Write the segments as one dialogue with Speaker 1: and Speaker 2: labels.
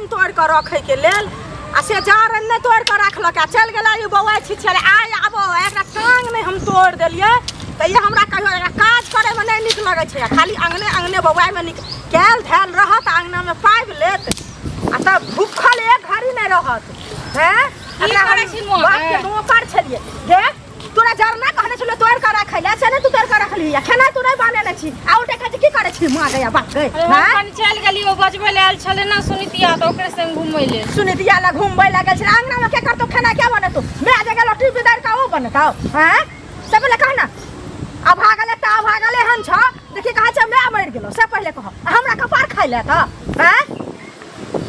Speaker 1: हम तोड़ कर रखे के लेल आ से जार ने तोड़ कर रखलक आ चल गेला ई बौआ छी छले आय आबो एकरा टांग ने हम तोड़ देलिए त ये हमरा कहियो एकरा काज करे में नहीं निक लगे छै खाली अंगने अंगने बौआ में निक कैल धैल रहत अंगना में पाइब लेत आ त भूखल एक घड़ी नहीं रहत हैं
Speaker 2: की करे छी मोर
Speaker 1: बाप के मुंह पर छलिए देख तोरा जरना कहने छले तोड़ कर रखैले से ने तू तोड़ कर रखली खाना तू नहीं बाने छी आ उठे खाती की करे छी मां गया बाप गए
Speaker 2: हां कनी चल गेली ओ बजबे ले आल छले ना सुनितिया त ओकरे संग घुमबै ले
Speaker 1: सुनितिया ला घुमबै लागल छ अंगना में के करतो खाना क्या बने तू मैं आ जगह लट्टी बिदार का वो बनताओ हैं सब ले कहना आ भागले ता भागले हन छ देखि कहा छ मैं मर गेलो से पहले कह हमरा कपार खाइ ले त हैं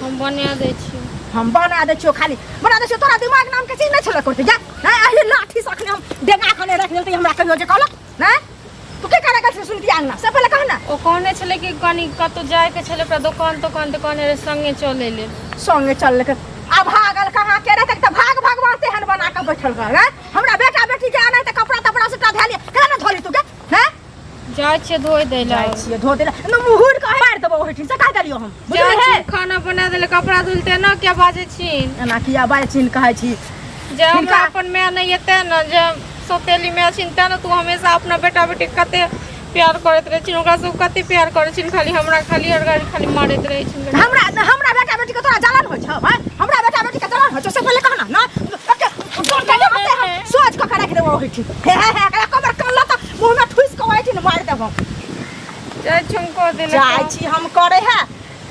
Speaker 2: हम बना दे छी
Speaker 1: हम बना दे छियो खाली बना दे छियो तोरा दिमाग नाम के चीज नहीं छले करते जा हैं अही लाठी सखने हम डेगा खने रख देते हमरा कहियो जे कहलक हैं तू के करे गल सुनती अंगना से पहले कहना
Speaker 2: ओ कहने छले कि कनी कतो जाय के छले पर दुकान रे संगे चले ले
Speaker 1: संगे चल के आ भागल कहां के रहते त भाग भगवाते हन बना के बैठल रह हैं हमरा बेटा बेटी के आने त कपड़ा तपड़ा से धैलिए केना न धोली तू के हैं
Speaker 2: जाय छे धोय देला
Speaker 1: जाय छे धो देला न मुहुर के मार देबो ओहिठी से कह देलियो हम बुझले है
Speaker 2: खाना बना देले कपड़ा धुलते न क्या बाजे छी
Speaker 1: एना किया बाजे छी कहै छी
Speaker 2: जे हमरा अपन मैं नहीं एते न जे सोतेली में चिंता न तू हमेशा अपना बेटा बेटी कते प्यार करत रहे छी ओकरा सब कते प्यार करे छी खाली हमरा खाली अरगाड़ी खाली मारत रहे छी
Speaker 1: हमरा बेटा बेटी के तोरा जलन होय छ हैं हमरा बेटा बेटी के जलन होय छ से पहले कहना ना सोच के रख देबो ओहिठी हे एकरा कमर कल्ला त मुंह में ठुस के ओहिठी न मार देबो
Speaker 2: जाय छुमको देले
Speaker 1: जाय छी हम करे है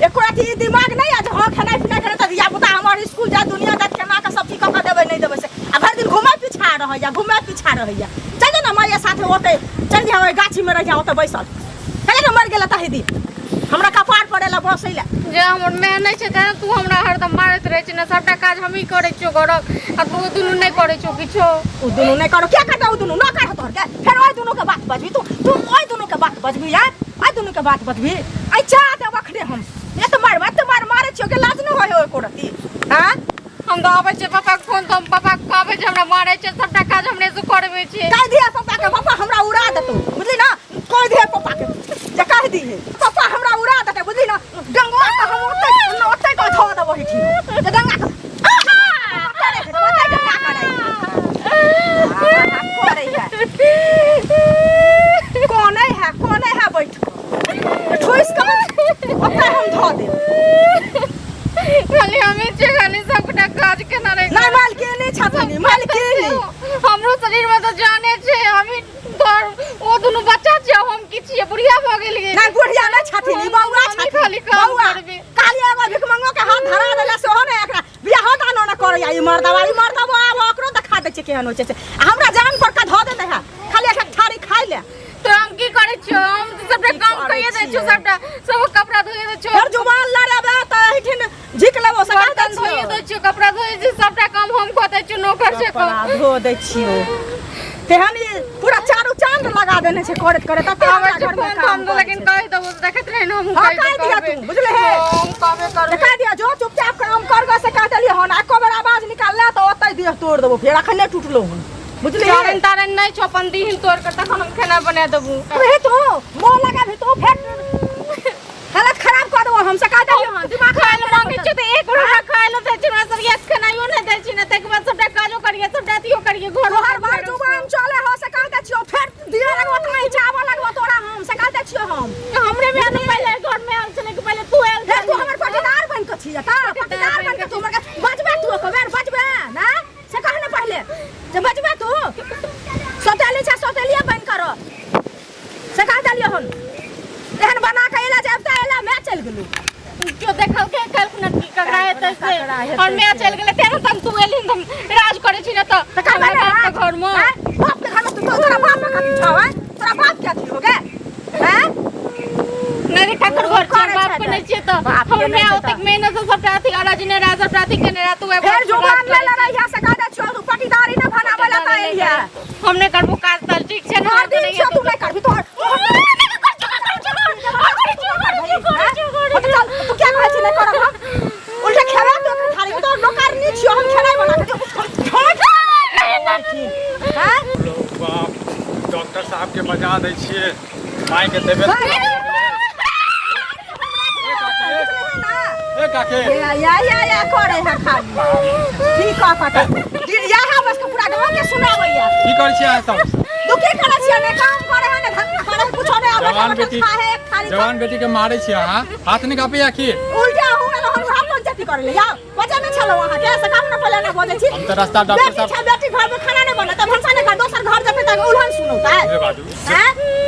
Speaker 1: एको राती दिमाग नहीं आज हां खाना पीना करे त दिया पुता हमर स्कूल जा दुनिया जात केना का सब ठीक क देबे नहीं देबे से आ भर दिन घुमै पिछा रहैया घुमै पिछा रहैया चल ना माया साथे ओते चल जा गाछी में रह जा ओते बैसल कहे न मर गेला ताही दिन हमरा कपार पड़ेला बसैला
Speaker 2: जे हमर मैं नहीं छै त तू हमरा हरदम मारत रहे छी न सबटा काज हम ही करे छियो घरक आ तू दुनु नहीं करे छियो किछो
Speaker 1: ओ दुनु नहीं करो क्या करता ओ दुनु न कर तोर के फिर ओइ दुनु के बात बजबी तू ओइ दुनु के बात बजबी यार ओइ दुनु के बात बजबी आई चा दे बखने हम ये तो मारे छियो के लाज न होय एको रती हां
Speaker 2: हम तो आबै छै पापा के फोन तो हम पापा के कहबै जे हमरा मारै छै सबटा काज हमने से करबै छी
Speaker 1: कह दिया पापा के पापा हमरा उड़ा देतो बुझली ना कह दिया पापा के जे कह दी है पापा हमरा उड़ा देते बुझली ना डंगवा के हम ओते को धो देबो हिठी जे डंगा के कौन है बैठ ठोस के ओते हम धो दे
Speaker 2: खाली हमें जे खाली सबटा काज केना रे
Speaker 1: नहीं मालकिनी छथनी मालकिनी
Speaker 2: हमरो शरीर में तो जाने छे हमें घर ओ दुनु बच्चा छै हम की छिए बुढ़िया भ गेल गे
Speaker 1: नहीं बुढ़िया ना छथनी बौआ छथनी
Speaker 2: खाली काम करबे
Speaker 1: काली एगो भिख मंगो के हाथ धरा देला से हो ने एकरा बियाह दानो न करे आई मर्दवा आब ओकरो देखा दे छै केहन होय छै हमरा जान पर का धो देते है खाली एक थारी खाइ ले
Speaker 2: तो हम की करे छियो हम सबटा काम कइए दे छियो सबटा सब कपड़ा धोए दे छियो
Speaker 1: हर जुबान लड़ाबे त हिठिन झिक लेबो से
Speaker 2: बर्तन धोए दे छियो कपड़ा धोए छी सबटा काम हम कते छियो नौकर से
Speaker 1: कपड़ा धो दे छियो तेहन पूरा चारू चांद लगा देने छै करत करत त घर में काम
Speaker 2: लेकिन कह दबो देखत रहे न हम कह
Speaker 1: दिया तू बुझले है
Speaker 2: हम कहबे कर
Speaker 1: कह दिया जो चुपचाप काम करबे से कह देली हन एको बेर आवाज निकाल ले त ओतै देह तोड़ देबो फेर अखन नहीं टूटलो हन बुझले
Speaker 2: चारन तारन नहीं छो अपन दीहिन तोड़ के तखन हम खाना बना देबू
Speaker 1: अरे तो मोह लगा भी तो फेर हालत खराब कर देबो हम से कह देली हन दिमाग
Speaker 2: खाए ल मांगे छ त एक रोटा खाए ल दे छ सब एक खानाइयो नहीं दे छ न तक बाद सबटा काजो करिए सबटा अथियो करिए घर
Speaker 1: हर बार जुबान चले हो से कह दे छियो फेर दिया लगबो त नहीं चावल लगबो तोरा हम से कह दे छियो हम
Speaker 2: हमरे में न पहले घर में आल छले के पहले तू आल
Speaker 1: तू हमर पटीदार बन के छिया ता पटीदार बन के तू हमर बजबे तू को बेर बजबे ना से कहने पहले जे बजबे तू सोतेलिया बन करो से कह देलियो हन एहन बना के एला जब एला मैं चल गेलू
Speaker 2: क्यों देखल के कल्पना की ककराए तसे और मैं चल गेले तेरे तन तू एली हम राज करे छी न त बाप के घर में
Speaker 1: बाप के घर में तू तोरा बाप का की छाव है तोरा बाप क्या थी हो गए हैं
Speaker 2: नहीं ठाकुर घर के बाप के नहीं छे त हम मैं ओतक मेहनत से सबटा अथी अराज ने राज सबटा अथी केने तू
Speaker 1: फिर जुबान ले ले रहिया से कह दे छियो तू पटीदारी न बनावे ला त एलिया
Speaker 2: हमने करबो काज तल ठीक छे न
Speaker 1: तू नहीं करबी तो तू क्या कहै छी नहीं करब हम उल्टा खेवा तो थारी तो नौकर नहीं छियो हम खेनाई बना के हां
Speaker 3: बाप डॉक्टर साहब के बजा दै छिए माई के देबे ए काके के
Speaker 1: या करे है खाली ठीक कहता या बस के पूरा गांव के सुनावैया
Speaker 3: की करै छी अहाँ सब
Speaker 1: तू की करे छियै ने काम करे है ने धंधा करे कुछो नहीं
Speaker 3: जवान बेटी के मारै छी अहाँ हाथ नहीं कापे या की
Speaker 1: उल्टा हुआ ना हम पंचायती करे ले जाओ बच्चा नहीं चलो वहां के से काम न पहले ना बोले छी
Speaker 3: हम तो रास्ता डॉक्टर साहब
Speaker 1: बेटी घर में खाना नहीं बना तब भंसा ने का दोसर घर जते तक उल्हन सुनौता है
Speaker 3: बाजू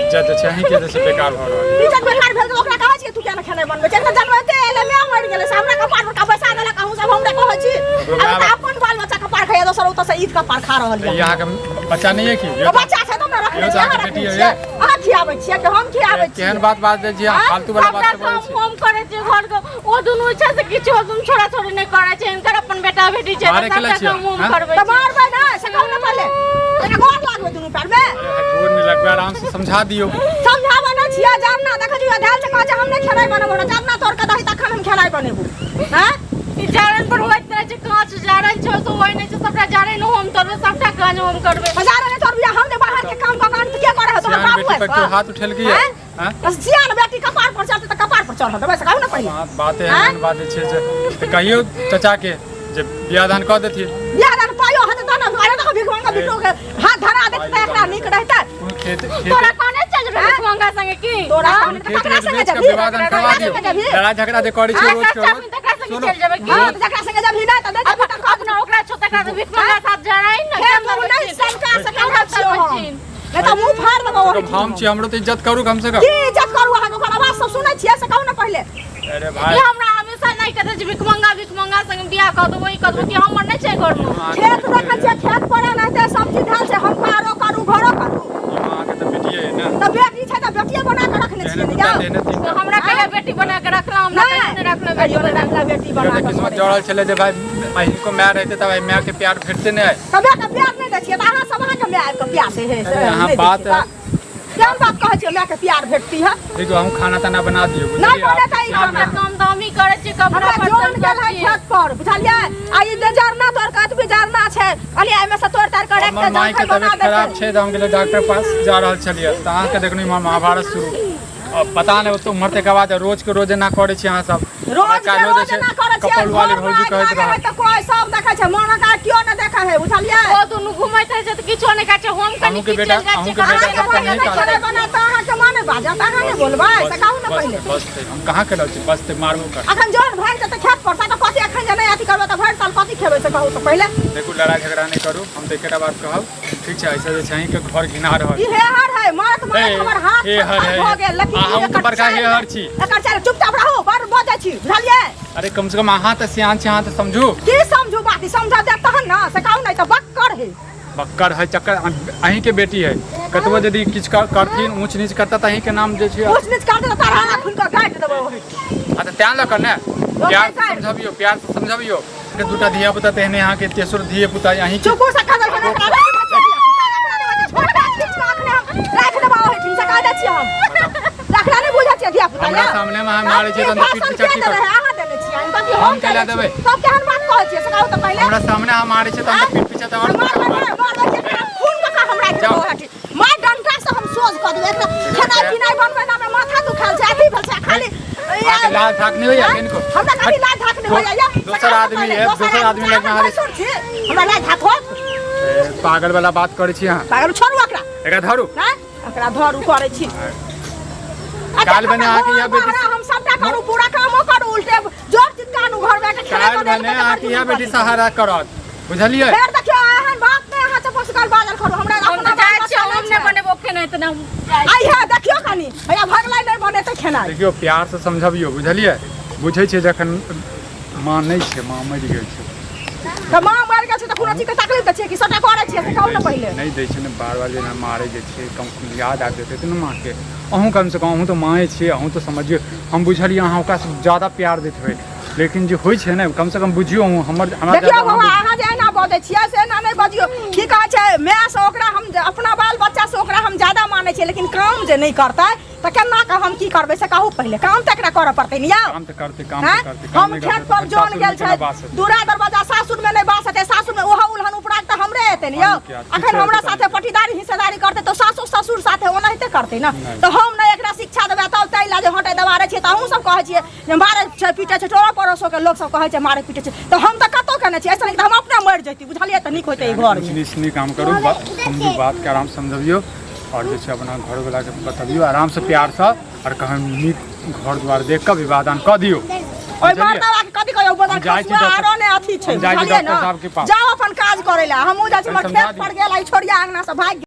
Speaker 3: इज्जत छै अहीं के से बेकार भ रहल
Speaker 1: इज्जत बेकार भेल तो ओकरा कहै छी तू केना खाना बनबे छै जनमते एले मैं मर गेले सामने का पार का पैसा देला कहूं सब हमरा कहै छी अब अपन बाल बच्चा का पार खाया दोसर उत से ईद का पार खा रहल है
Speaker 3: यहाँ के बच्चा नहीं है की
Speaker 1: बच्चा छै तो रखले बेटी है आ खियाबै छियै कि हम खियाबै छी
Speaker 3: केहन बात दे छी फालतू वाला बात बोलै छी
Speaker 2: हम करे छी घर के ओ दुनु इच्छा से किछो तुम छोड़ा छोड़ी नहीं करे छै इनकर अपन बेटा बेटी छै
Speaker 3: मारे के लछिया
Speaker 2: हम करबै
Speaker 1: त मारबै ना से कहू ना पहले एना गोर लागबै दुनु पैर में
Speaker 3: गोर नहीं लगबे आराम से समझा दियो
Speaker 1: समझाबै ना छियै जानना देख जियो ध्यान से कहै छै हम नहीं खेलाइ बनबो ना जानना तोर के दही तखन हम खेलाइ बनेबो हैं
Speaker 2: ई जारन पर होइत रहे छै कांच जारन छै तो होय नहीं छै सबटा जारन हम तोरबे सबटा काज हम करबै
Speaker 1: बाजार में तोर बिया हम दे बाहर के काम का के करे है तो हम बाबू
Speaker 3: बेटी पर हाथ उठेल की है
Speaker 1: हां सियान बेटी कपार पर चढ़ते त कपार पर चढ़ देबै से कहू ना पहले
Speaker 3: बात एहन बात छै जे त कहियो चाचा के जे बियाह दान क देथि
Speaker 1: बियाह दान पायो हत त ना अरे तो भिख मांगा बिटो के हाथ धरा देत त एकरा नीक रहता
Speaker 3: खेत
Speaker 2: तोरा कोने चल रे भिख मांगा संगे की
Speaker 1: तोरा
Speaker 3: खेत में बेच के विवाह दान करवा दियो लड़ा झगड़ा जे करै छै रोज के
Speaker 2: सुनो चल जेबै की
Speaker 1: हां जकरा संगे जब ही ना त दे
Speaker 2: अब अपना ओकरा छोटा का भिख मांगा साथ जराई न
Speaker 1: नहीं संका से कहै छियो नहीं तो मुंह फाड़ देबो
Speaker 3: हम छी हमरो तो इज्जत करू कम से कम
Speaker 1: की इज्जत करू अहाँ के आवाज सब सुनै छियै से कहू ना पहले
Speaker 3: अरे भाई
Speaker 2: हमरा हमेशा नहीं कहते जे भिख मांगा संग बियाह क दो वही क दो कि हमर नहीं छै घर में
Speaker 1: खेत देखै छियै खेत पड़े नहीं ते सब्जी ढाल से हम पारो करू घरो करू
Speaker 3: मां के तो बेटी है ना
Speaker 1: त बेटी छै त बेटिए बना के रखने छियै ने जाओ
Speaker 2: तो हमरा कहले बेटी बना के रखला हम नहीं रखले बेटी बना के
Speaker 1: बेटी बना के
Speaker 3: किस्मत जोड़ल छले जे भाई अहीं को माय रहते त भाई माय के प्यार भेटते नहीं
Speaker 1: कबे का प्यार नहीं दै छियै त अहाँ सब अहाँ के माय के प्यार से है
Speaker 3: यहाँ बात
Speaker 1: क्या बात कहै छियै माय के प्यार भेटती है
Speaker 3: देखो हम खाना ताना बना दियो
Speaker 1: नहीं बने त ई खाना
Speaker 2: काम दामी करे छी कपड़ा
Speaker 1: हमरा जोन गेल है खेत पर बुझलियै आ ई जे जरना तोर काट भी जरना छै अली एमे से तोड़ तार के रख
Speaker 3: हमर माय के तबियत खराब छै त हम गेले डॉक्टर पास जा रहल छलिए त अहाँ के देखनी महाभारत शुरू अब पता नहीं तो मरते के बाद रोज के रोज ना करे छी अहाँ सब
Speaker 1: रोज के रोज ना करे छी
Speaker 3: कपल वाली भौजी कहैत रहा
Speaker 1: त कोई सब देखै छै मन का कियो न देखै है बुझलियै
Speaker 2: ओ दुनु घुमैत रहे छै त किछो नहीं काटे हम कनी
Speaker 3: के बेटा
Speaker 2: किचन
Speaker 3: के बेटा
Speaker 1: अहाँ के नहीं करे बना त अहाँ के माने बाजा त अहाँ ने बोलबै से कहू ना पहले
Speaker 3: बस हम कहां के लौ छी बस ते मारबो कर
Speaker 1: अखन जोन भर के त खेत पर त कथि अखन जे नहीं अथि करबै त भर साल कथि खेबै से कहू त पहले
Speaker 3: देखो लड़ाई झगड़ा नहीं करू हम देखेटा बात कहब ठीक छै ऐसे जे छै के घर घिना रहल
Speaker 1: ई हेहर है मत मार हमर हाथ हो गेल लकी
Speaker 3: हम तो बड़का हेहर छी
Speaker 1: एकर चाहे चुपचाप रहू बड़ बजै छी बुझलियै
Speaker 3: अरे कम से कम अहाँ त सियान छी अहाँ त समझू
Speaker 1: की समझू बात समझा दे तहन ना से कहू नहीं त बक्कर है
Speaker 3: बक्कर है चक्कर अहीं के बेटी है कतबो यदि किछ करथिन ऊंच नीच करता त अहीं के नाम जे छै
Speaker 1: ऊंच नीच कर दे तारा खुन के काट देबो
Speaker 3: आ त त्यान ल करने प्यार से समझाबियो के दूटा धिया पुता तेहने अहाँ के तेसर धिया पुता अहीं के
Speaker 1: चुपू से खा दे राख देबो है ठीक से कह दै छी हम रखला नहीं बुझा छियै धिया पुता
Speaker 3: हमरा सामने में हम मारे छै त पीठ पीछा की कर
Speaker 1: अहाँ देले छी
Speaker 3: हम केला देबै
Speaker 1: सब केहन बात कहै छियै से कहू त पहले
Speaker 3: हमरा सामने हम मारे छै त पीठ पीछा त
Speaker 1: खून का हमरा देबो हटी मार डंडा से हम सोच क देबै खाना पीना बनबै ना में माथा दुखाल छै अथी भेल छै खाली
Speaker 3: लाल थाक नहीं होया किनको
Speaker 1: हमरा खाली लाल थाक नहीं होया या
Speaker 3: दूसरा आदमी लग में
Speaker 1: हमरा लाल थाक हो
Speaker 3: पागल वाला बात करे छी अहाँ
Speaker 1: पागल छोड़ू एकरा
Speaker 3: एकरा धरू
Speaker 1: हैं एकरा धरू करे छी
Speaker 3: काल बने आके यहाँ बेटी
Speaker 1: हम सबटा करू पूरा कामो करू उल्टे जोर चितकानु घर में के खेला
Speaker 3: काल बने आके यहाँ बेटी सहारा करत बुझलिए
Speaker 1: फेर देखियो एहन बात नहीं अहाँ से पसकाल बाजार करू हमरा अपना
Speaker 2: जाय छी हम ने बनेबो खेना त ना
Speaker 1: आई है देखियो कनी भैया भगलाई नहीं बने त खेना
Speaker 3: देखियो प्यार से समझबियो बुझलिए बुझै छै जखन मां नहीं छै मां मरि गेल छै
Speaker 1: त मां मर गेल छै त कोनो चीज के तकलीफ त छै कि सटा करे छै से कहू न पहिले
Speaker 3: नहीं दै छै ने बार बार जेना मारे जे छै कम याद आ जेतै त मां के अहूँ कम से कम अहूँ तो माए छियै अहूँ तो समझियो हम बुझलिए अहाँ ओकरा से ज्यादा प्यार दैत होइ लेकिन जो होय छै ने कम से कम बुझियो हमर हमरा
Speaker 1: देखियो बाबा अहाँ जे एना बजै छियै से एना नहीं बजियो की कहै छै माय से ओकरा हम अपना बाल बच्चा से ओकरा हम ज्यादा मानै छियै लेकिन काम जे नहीं करतै त केना का हम की करबै से कहू पहिले काम त एकरा करऽ पड़तै न
Speaker 3: काम त करते
Speaker 1: हम खेत पर जोन गेल छै दूरा दरवाजा सासुर में नहीं बास हेतै सासुर में ओहा उल्हन उपराग त हमरे हेतै न यौ अखन हमरा साथे पटीदारी हिस्सेदारी करतै त सासुर ससुर साथे ओनाहिते करतै न त हम नहीं एकरा शिक्षा देबै तब तै ला जे हटे दबारे छी छियै तऽ अहूँ सब कहै छियै जे मारै छै पीटे छै टोला पड़ोसो के लोग सब कहै छै मारै पीटे छै तऽ हम तऽ कतौ केने छियै ऐसा नहीं हम अपने मर जैती बुझलियै तऽ नीक होतै ई घर में
Speaker 3: नहीं काम करू समझू बात के आराम से समझबियो और जो छै अपना घर वाला के बतबियो आराम से प्यार से और कहन नीक घर द्वार देख के विवादान क दियो
Speaker 1: ओइ मर्दवा के कथि कहौ बदन खसुआ आरो ने अथी छै बुझलियै न जाओ अपन काज करै ला हमहू जाइ छी हमर खेत पर गेल आई छोड़िया अंगना से भाग